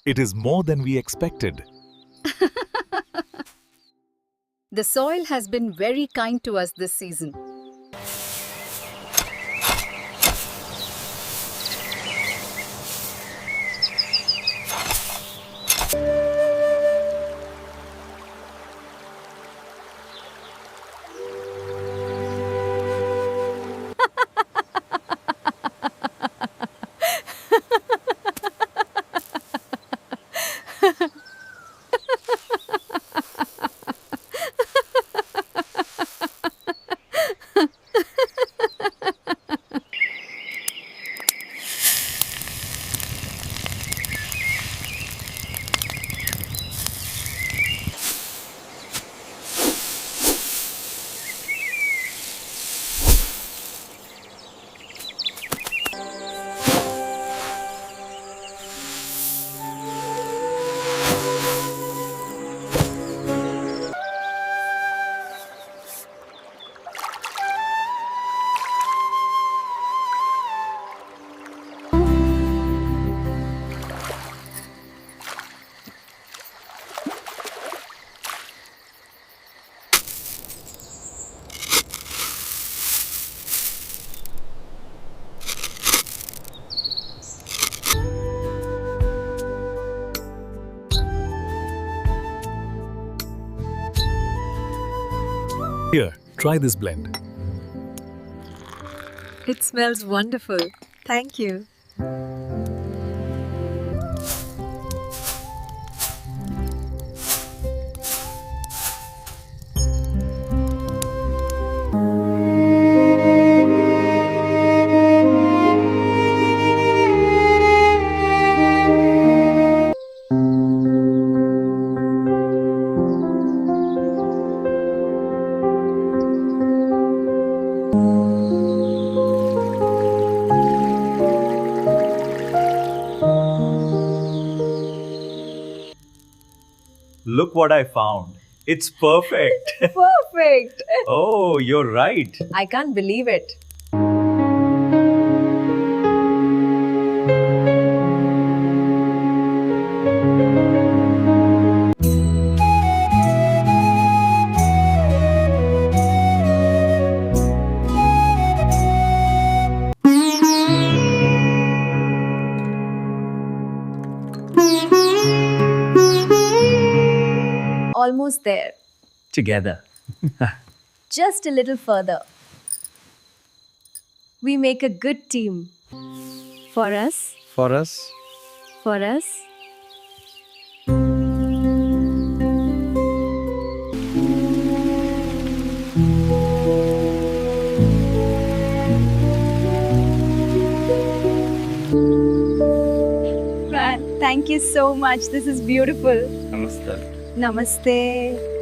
It is more than we expected. The soil has been very kind to us this season. Here, try this blend. It smells wonderful. Thank you. Look what I found. It's perfect. Perfect. Oh, you're right. I can't believe it. Almost there. Together. Just a little further. We make a good team. For us, For us. for us. Thank you so much. This is beautiful. Namaste. Namaste.